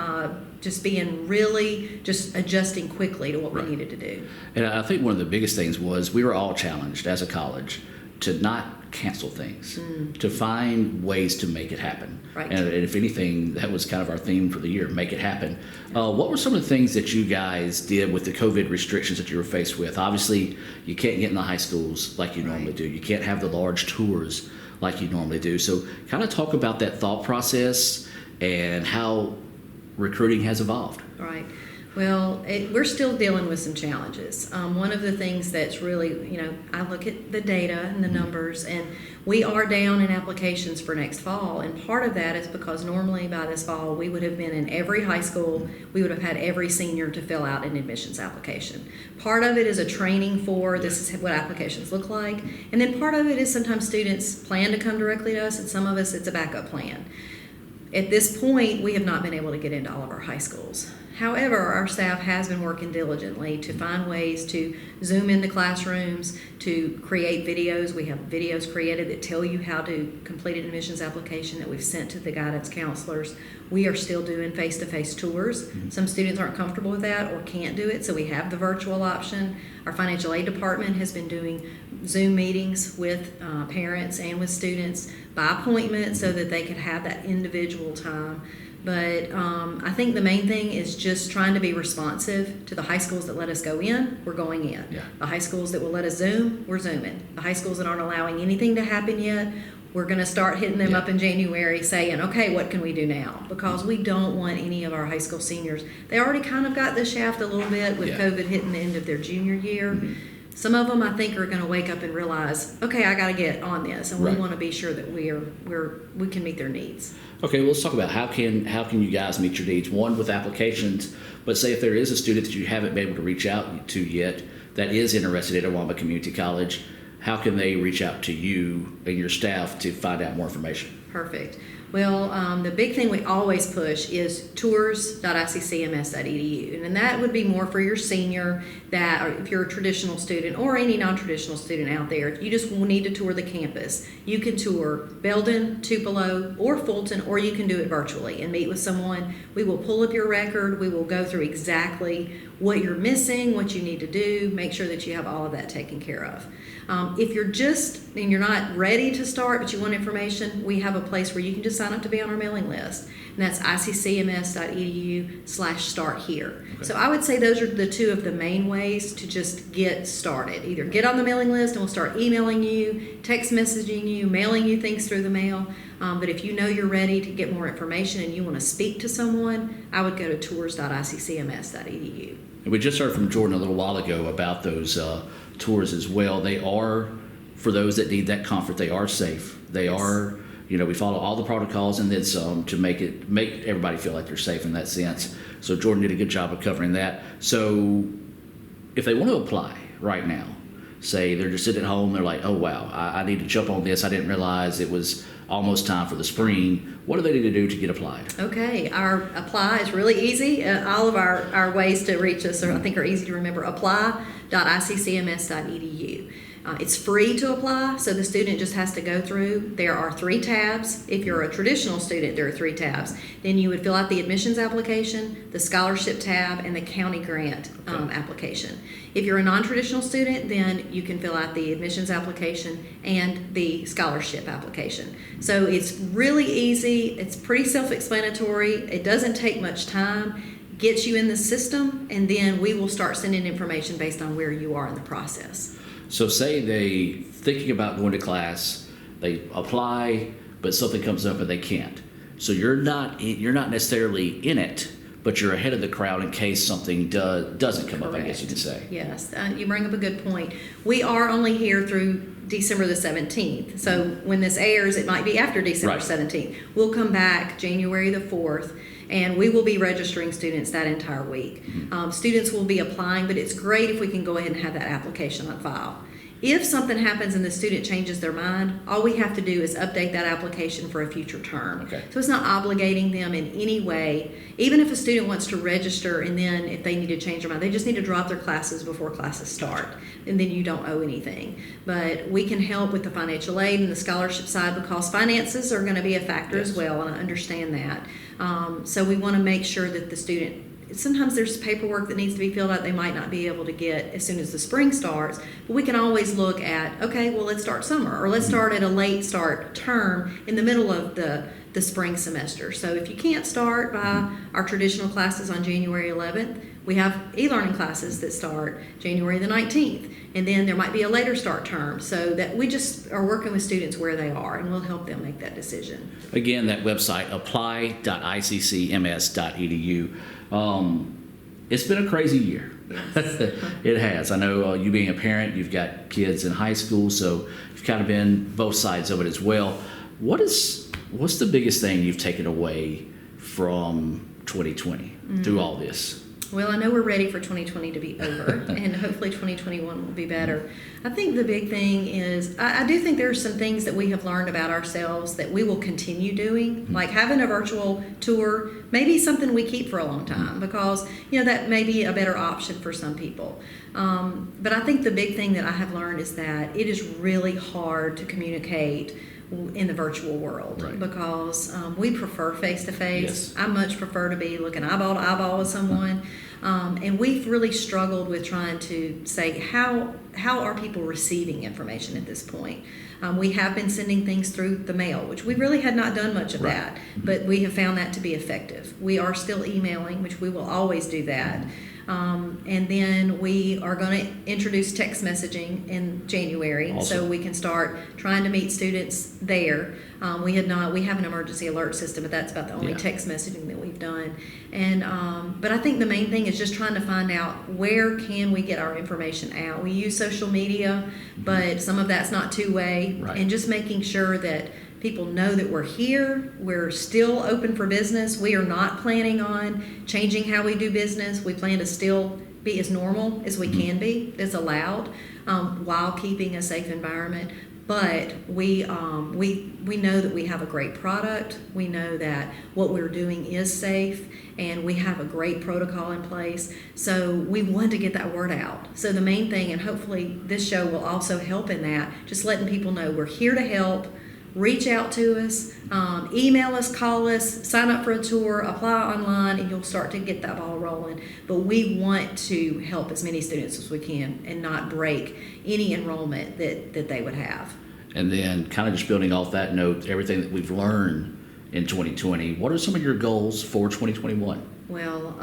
just being really just adjusting quickly to what we needed to do. And I think one of the biggest things was we were all challenged as a college to not cancel things, to find ways to make it happen. Right. And if anything, that was kind of our theme for the year, make it happen. What were some of the things that you guys did with the COVID restrictions that you were faced with? Obviously, you can't get in the high schools like you normally do. You can't have the large tours like you normally do. So kind of talk about that thought process and how recruiting has evolved. Right. Well, we're still dealing with some challenges. One of the things that's really, I look at the data and the numbers, and we are down in applications for next fall. And part of that is because normally by this fall, we would have been in every high school. We would have had every senior to fill out an admissions application. Part of it is a training for this is what applications look like. And then part of it is sometimes students plan to come directly to us, and some of us it's a backup plan. At this point, we have not been able to get into all of our high schools. However, our staff has been working diligently to find ways to Zoom into classrooms, to create videos. We have videos created that tell you how to complete an admissions application that we've sent to the guidance counselors. We are still doing face-to-face tours. Some students aren't comfortable with that or can't do it, so we have the virtual option. Our financial aid department has been doing Zoom meetings with parents and with students by appointment so that they could have that individual time. But I think the main thing is just trying to be responsive to the high schools that let us go in, we're going in. Yeah. The high schools that will let us Zoom, we're Zooming. The high schools that aren't allowing anything to happen yet, we're going to start hitting them up in January saying, okay, what can we do now? Because we don't want any of our high school seniors. They already kind of got the shaft a little bit with COVID hitting the end of their junior year. Some of them, I think, are going to wake up and realize, okay, I got to get on this, and we want to be sure that we can meet their needs. Okay, well, let's talk about how can you guys meet your needs? One, with applications, but say if there is a student that you haven't been able to reach out to yet that is interested at Awamba Community College, how can they reach out to you and your staff to find out more information? Perfect. Well, the big thing we always push is tours.iccms.edu, and that would be more for your senior, or if you're a traditional student or any non-traditional student out there. You just will need to tour the campus. You can tour Belden, Tupelo, or Fulton, or you can do it virtually and meet with someone. We will pull up your record. We will go through exactly what you're missing, what you need to do, make sure that you have all of that taken care of. If you're you're not ready to start, but you want information, we have a place where you can just sign up to be on our mailing list. And that's iccms.edu/start here. Okay. So I would say those are the two of the main ways to just get started. Either get on the mailing list and we'll start emailing you, text messaging you, mailing you things through the mail. But if you know you're ready to get more information and you want to speak to someone, I would go to tours.iccms.edu. And we just heard from Jordan a little while ago about those tours as well. They are, for those that need that comfort, they are safe. They are, we follow all the protocols and then some to make everybody feel like they're safe in that sense. So Jordan did a good job of covering that. So if they want to apply right now, say they're just sitting at home, they're like, oh wow, I need to jump on this. I didn't realize it was almost time for the spring. What do they need to do to get applied? Okay, our apply is really easy. All of our ways to reach us I think are easy to remember. Apply.iccms.edu. It's free to apply, so the student just has to go through. There are 3 tabs. If you're a traditional student, there are 3 tabs. Then you would fill out the admissions application, the scholarship tab, and the county grant application. If you're a non-traditional student, then you can fill out the admissions application and the scholarship application. So it's really easy. It's pretty self-explanatory. It doesn't take much time. Gets you in the system, and then we will start sending information based on where you are in the process. So say they thinking about going to class, they apply, but something comes up and they can't. So you're not necessarily in it, but you're ahead of the crowd in case something doesn't come up, I guess you could say. Yes, you bring up a good point. We are only here through December the 17th. So when this airs, it might be after December 17th. We'll come back January the 4th. And we will be registering students that entire week. Students will be applying, but it's great if we can go ahead and have that application on file. If something happens and the student changes their mind, all we have to do is update that application for a future term. Okay. So it's not obligating them in any way. Even if a student wants to register and then if they need to change their mind, they just need to drop their classes before classes start. And then you don't owe anything. But we can help with the financial aid and the scholarship side because finances are going to be a factor as well, and I understand that. So we want to make sure that the student sometimes there's paperwork that needs to be filled out they might not be able to get as soon as the spring starts, but we can always look at, okay, well, let's start summer, or let's start at a late start term in the middle of the spring semester. So if you can't start by our traditional classes on January 11th, we have e-learning classes that start January the 19th, and then there might be a later start term, so that we just are working with students where they are, and we'll help them make that decision. Again, that website, apply.iccms.edu. It's been a crazy year. Yes. It has. I know you being a parent, you've got kids in high school, so you've kind of been both sides of it as well. What's the biggest thing you've taken away from 2020 through all this? Well, I know we're ready for 2020 to be over, and hopefully 2021 will be better. I think the big thing is, I do think there are some things that we have learned about ourselves that we will continue doing, like having a virtual tour, maybe something we keep for a long time, because, that may be a better option for some people. But I think the big thing that I have learned is that it is really hard to communicate in the virtual world, right, because we prefer face-to-face. Yes. I much prefer to be looking eyeball to eyeball with someone. And we've really struggled with trying to say how are people receiving information at this point. We have been sending things through the mail, which we really had not done much of that, but we have found that to be effective. We are still emailing, which we will always do that. And then we are going to introduce text messaging in January, awesome, so we can start trying to meet students there. We have an emergency alert system, but that's about the only text messaging that we've done. And but I think the main thing is just trying to find out where can we get our information out. We use social media, but some of that's not two-way, right, and just making sure that people know that we're here, we're still open for business. We are not planning on changing how we do business. We plan to still be as normal as we can be, as allowed, while keeping a safe environment. But we know that we have a great product. We know that what we're doing is safe, and we have a great protocol in place. So we want to get that word out. So the main thing, and hopefully this show will also help in that, just letting people know we're here to help. Reach out to us, email us, call us, sign up for a tour, apply online, and you'll start to get that ball rolling. But we want to help as many students as we can and not break any enrollment that they would have. And then kind of just building off that note, everything that we've learned in 2020, what are some of your goals for 2021? Well,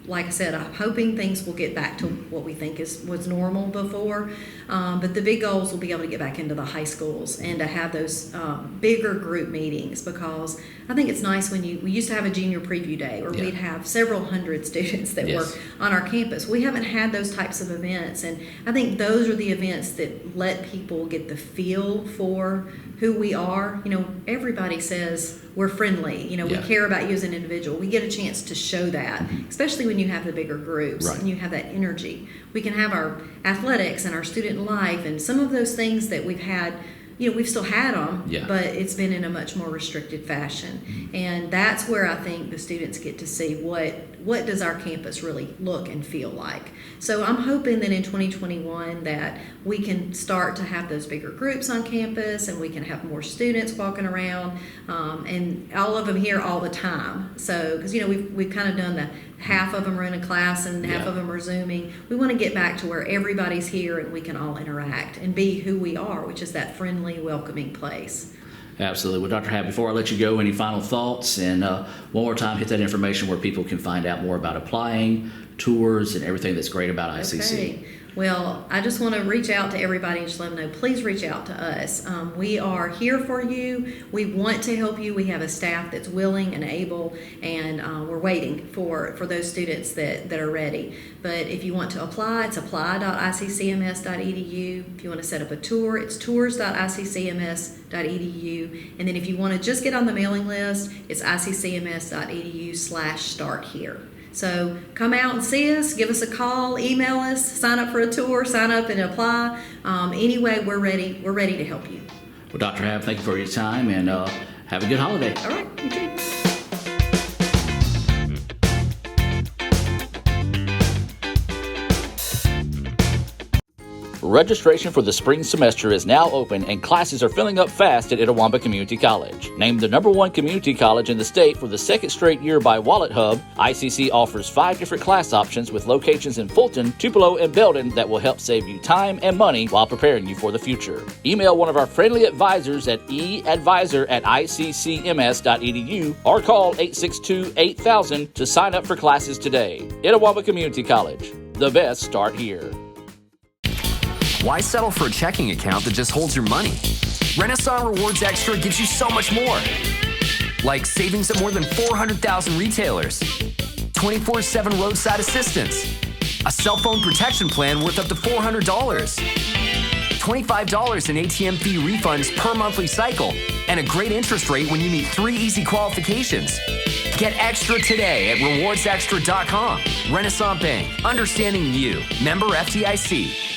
like I said, I'm hoping things will get back to what we think was normal before. But the big goals will be able to get back into the high schools and to have those bigger group meetings, because I think it's nice when we used to have a junior preview day where we'd have several hundred students that were on our campus. We haven't had those types of events, and I think those are the events that let people get the feel for who we are. Everybody says we're friendly, we care about you as an individual. We get a chance to show that, especially when you have the bigger groups, right, and you have that energy. We can have our athletics and our student life, and some of those things that we've had, we've still had them, but it's been in a much more restricted fashion. And that's where I think the students get to see what does our campus really look and feel like. So I'm hoping that in 2021 that we can start to have those bigger groups on campus, and we can have more students walking around, and all of them here all the time. So, because we've kind of done the half of them are in a class and half of them are Zooming. We want to get back to where everybody's here and we can all interact and be who we are, which is that friendly, welcoming place. Absolutely. Well, Dr. Happ, before I let you go, any final thoughts? And one more time, hit that information where people can find out more about applying, tours, and everything that's great about ICC. Okay. Well, I just want to reach out to everybody and just let them know, please reach out to us. We are here for you. We want to help you. We have a staff that's willing and able, and we're waiting for those students that are ready. But if you want to apply, it's apply.iccms.edu. If you want to set up a tour, it's tours.iccms.edu. And then if you want to just get on the mailing list, it's iccms.edu/start here. So come out and see us, give us a call, email us, sign up for a tour, sign up and apply. Anyway, we're ready to help you. Well, Dr. Happ, thank you for your time, and have a good holiday. All right, you too. Registration for the spring semester is now open and classes are filling up fast at Itawamba Community College. Named the #1 community college in the state for the second straight year by Wallet Hub, ICC offers 5 different class options with locations in Fulton, Tupelo, and Belden that will help save you time and money while preparing you for the future. Email one of our friendly advisors at eadvisor@iccms.edu or call 862-8000 to sign up for classes today. Itawamba Community College. The best start here. Why settle for a checking account that just holds your money? Renasant Rewards Extra gives you so much more. Like savings at more than 400,000 retailers, 24/7 roadside assistance, a cell phone protection plan worth up to $400, $25 in ATM fee refunds per monthly cycle, and a great interest rate when you meet 3 easy qualifications. Get extra today at rewardsextra.com. Renasant Bank, understanding you. Member FDIC.